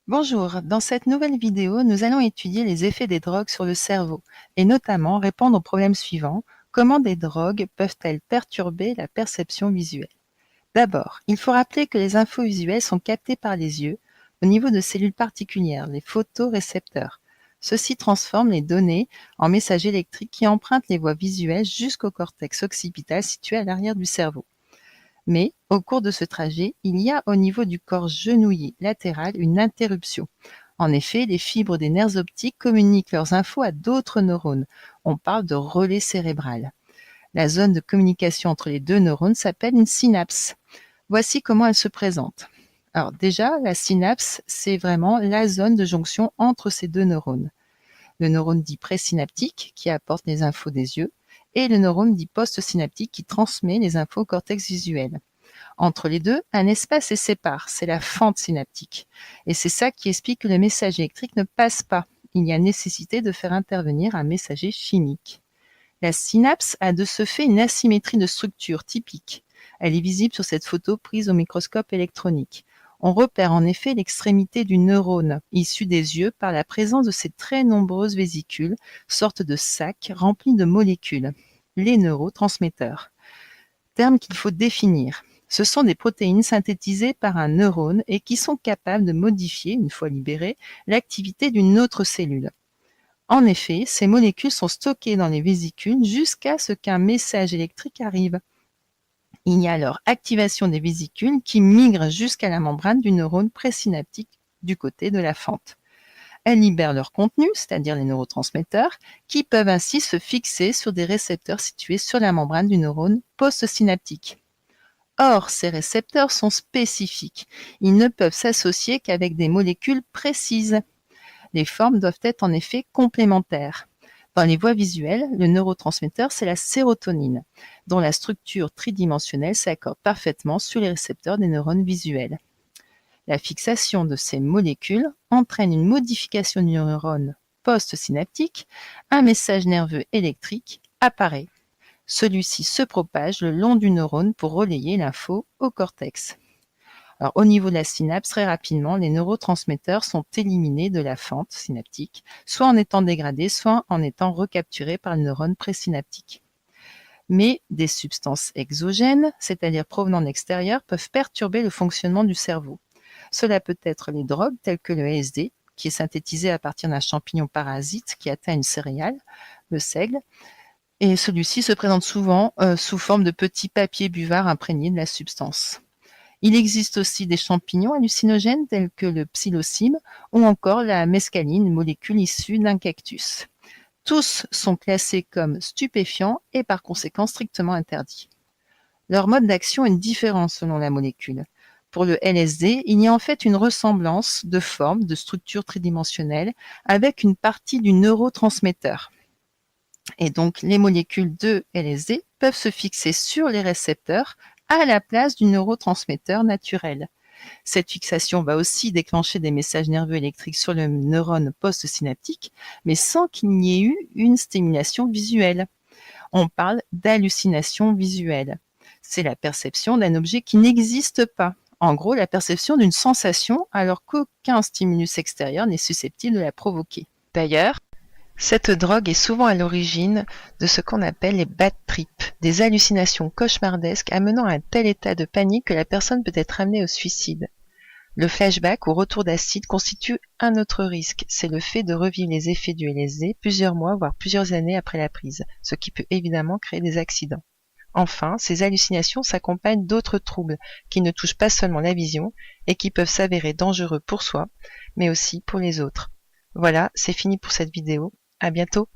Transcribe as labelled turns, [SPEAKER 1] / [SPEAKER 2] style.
[SPEAKER 1] Bonjour, dans cette nouvelle vidéo, nous allons étudier les effets des drogues sur le cerveau et notamment répondre au problème suivant: comment des drogues peuvent-elles perturber la perception visuelle? D'abord, il faut rappeler que les infos visuelles sont captées par les yeux au niveau de cellules particulières, les photorécepteurs. Ceux-ci transforment les données en messages électriques qui empruntent les voies visuelles jusqu'au cortex occipital situé à l'arrière du cerveau. Mais, au cours de ce trajet, il y a au niveau du corps genouillé latéral une interruption. En effet, les fibres des nerfs optiques communiquent leurs infos à d'autres neurones. On parle de relais cérébral. La zone de communication entre les deux neurones s'appelle une synapse. Voici comment elle se présente. Alors déjà, la synapse, c'est vraiment la zone de jonction entre ces deux neurones. Le neurone dit présynaptique qui apporte les infos des yeux et le neurone dit postsynaptique qui transmet les infos au cortex visuel. Entre les deux, un espace les sépare, c'est la fente synaptique. Et c'est ça qui explique que le message électrique ne passe pas. Il y a nécessité de faire intervenir un messager chimique. La synapse a de ce fait une asymétrie de structure typique. Elle est visible sur cette photo prise au microscope électronique. On repère en effet l'extrémité du neurone, issu des yeux par la présence de ces très nombreuses vésicules, sortes de sacs remplis de molécules, les neurotransmetteurs. Terme qu'il faut définir. Ce sont des protéines synthétisées par un neurone et qui sont capables de modifier, une fois libérées, l'activité d'une autre cellule. En effet, ces molécules sont stockées dans les vésicules jusqu'à ce qu'un message électrique arrive. Il y a alors activation des vésicules qui migrent jusqu'à la membrane du neurone présynaptique du côté de la fente. Elles libèrent leur contenu, c'est-à-dire les neurotransmetteurs, qui peuvent ainsi se fixer sur des récepteurs situés sur la membrane du neurone postsynaptique. Or, ces récepteurs sont spécifiques. Ils ne peuvent s'associer qu'avec des molécules précises. Les formes doivent être en effet complémentaires. Dans les voies visuelles, le neurotransmetteur, c'est la sérotonine, dont la structure tridimensionnelle s'accorde parfaitement sur les récepteurs des neurones visuels. La fixation de ces molécules entraîne une modification du neurone postsynaptique. Un message nerveux électrique apparaît. Celui-ci se propage le long du neurone pour relayer l'info au cortex. Alors, au niveau de la synapse, très rapidement, les neurotransmetteurs sont éliminés de la fente synaptique, soit en étant dégradés, soit en étant recapturés par le neurone présynaptique. Mais des substances exogènes, c'est-à-dire provenant de l'extérieur, peuvent perturber le fonctionnement du cerveau. Cela peut être les drogues telles que le LSD, qui est synthétisé à partir d'un champignon parasite qui atteint une céréale, le seigle, et celui-ci se présente souvent sous forme de petits papiers buvards imprégnés de la substance. Il existe aussi des champignons hallucinogènes tels que le psilocybe ou encore la mescaline, molécule issue d'un cactus. Tous sont classés comme stupéfiants et par conséquent strictement interdits. Leur mode d'action est différent selon la molécule. Pour le LSD, il y a en fait une ressemblance de forme, de structure tridimensionnelle avec une partie du neurotransmetteur. Et donc, les molécules de LSD peuvent se fixer sur les récepteurs à la place du neurotransmetteur naturel. Cette fixation va aussi déclencher des messages nerveux électriques sur le neurone postsynaptique, mais sans qu'il n'y ait eu une stimulation visuelle. On parle d'hallucination visuelle. C'est la perception d'un objet qui n'existe pas. En gros, la perception d'une sensation alors qu'aucun stimulus extérieur n'est susceptible de la provoquer. D'ailleurs, cette drogue est souvent à l'origine de ce qu'on appelle les bad trips, des hallucinations cauchemardesques amenant à un tel état de panique que la personne peut être amenée au suicide. Le flashback ou retour d'acide constitue un autre risque, c'est le fait de revivre les effets du LSD plusieurs mois voire plusieurs années après la prise, ce qui peut évidemment créer des accidents. Enfin, ces hallucinations s'accompagnent d'autres troubles qui ne touchent pas seulement la vision et qui peuvent s'avérer dangereux pour soi, mais aussi pour les autres. Voilà, c'est fini pour cette vidéo. À bientôt.